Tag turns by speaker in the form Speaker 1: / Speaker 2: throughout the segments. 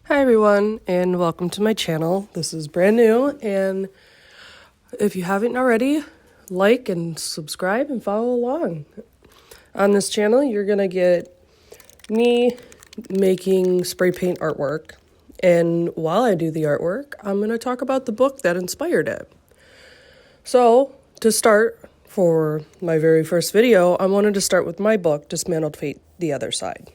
Speaker 1: Hi everyone, and welcome to my channel. This is brand new, and if you haven't already, like and subscribe and follow along. On this channel, you're gonna get me making spray paint artwork, and while I do the artwork, I'm gonna talk about the book that inspired it. So, to start, for my very first video, I wanted to start with my book, Dismantled Fate, The Other Side.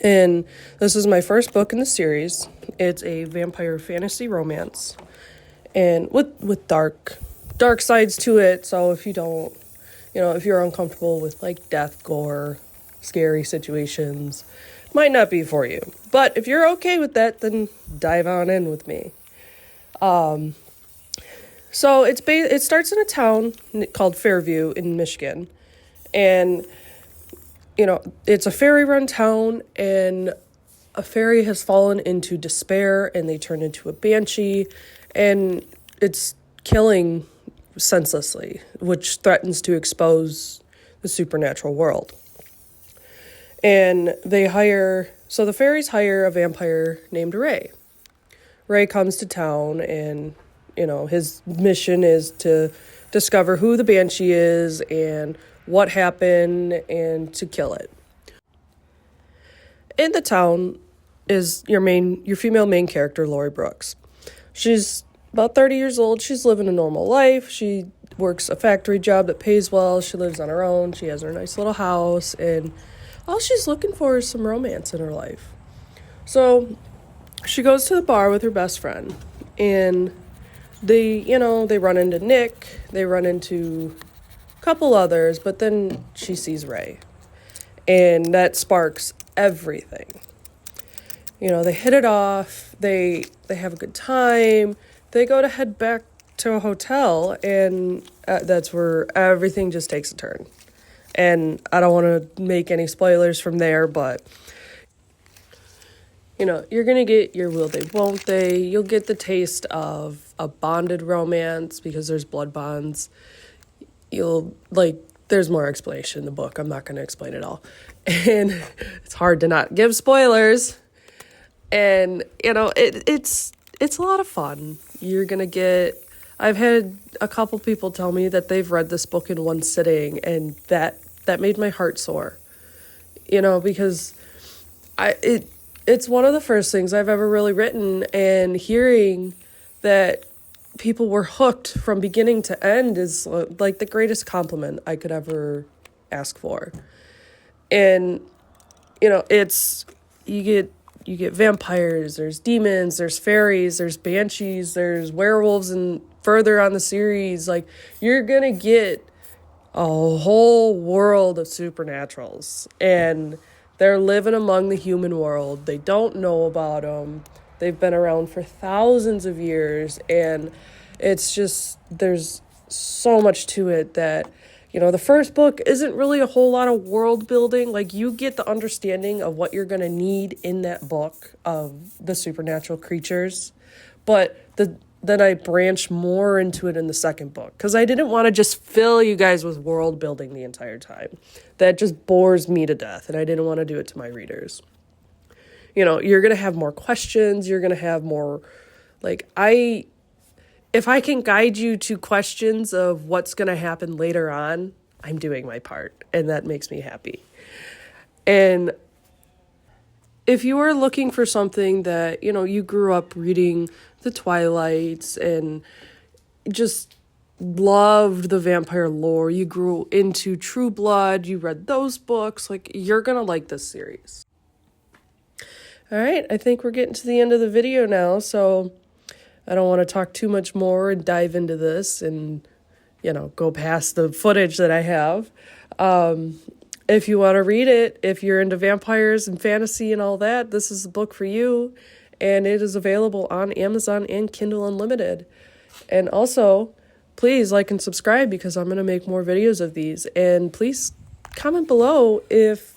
Speaker 1: And this is my first book in the series. It's a vampire fantasy romance, and with dark sides to it. So if you don't, if you're uncomfortable with like death, gore, scary situations, might not be for you. But if you're okay with that, then dive on in with me. So it starts in a town called Fairview in Michigan, and it's a fairy-run town, and a fairy has fallen into despair, and they turn into a banshee, and it's killing senselessly, which threatens to expose the supernatural world. And the fairies hire a vampire named Ray. Ray comes to town, and, his mission is to discover who the banshee is and what happened, and to kill it. In the town is your female main character, Lori Brooks. She's about 30 years old. She's living a normal life. She works a factory job that pays well. She lives on her own. She has her nice little house, and all she's looking for is some romance in her life. So she goes to the bar with her best friend, and they run into Nick. They run into couple others, but then she sees Ray, and that sparks everything. They hit it off, they have a good time, they go to head back to a hotel, and that's where everything just takes a turn. And I don't want to make any spoilers from there, but you're gonna get your will they won't they. You'll get the taste of a bonded romance because there's blood bonds. There's more explanation in the book. I'm not going to explain it all. And it's hard to not give spoilers. And, it's a lot of fun. I've had a couple people tell me that they've read this book in one sitting, and that made my heart soar. Because it's one of the first things I've ever really written, and hearing that people were hooked from beginning to end is like the greatest compliment I could ever ask for. And you get vampires, there's demons, there's fairies, there's banshees, there's werewolves, and further on the series, like, you're gonna get a whole world of supernaturals, and they're living among the human world. They don't know about them. They've been around for thousands of years, and it's just, there's so much to it that, the first book isn't really a whole lot of world building. Like, you get the understanding of what you're going to need in that book of the supernatural creatures, but then I branch more into it in the second book, because I didn't want to just fill you guys with world building the entire time. That just bores me to death, and I didn't want to do it to my readers. You're going to have more questions. You're going to have more, if I can guide you to questions of what's going to happen later on, I'm doing my part, and that makes me happy. And if you are looking for something that, you grew up reading the Twilights and just loved the vampire lore, you grew into True Blood, you read those books, you're going to like this series. All right, I think we're getting to the end of the video now, so I don't want to talk too much more and dive into this and, go past the footage that I have. If you want to read it, if you're into vampires and fantasy and all that, this is the book for you, and it is available on Amazon and Kindle Unlimited. And also, please like and subscribe, because I'm going to make more videos of these, and please comment below if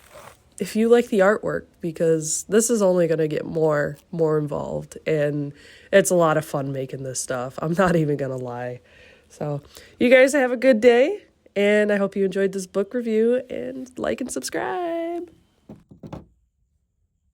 Speaker 1: you like the artwork, because this is only going to get more involved, and it's a lot of fun making this stuff. I'm not even going to lie. So you guys have a good day, and I hope you enjoyed this book review, and like and subscribe.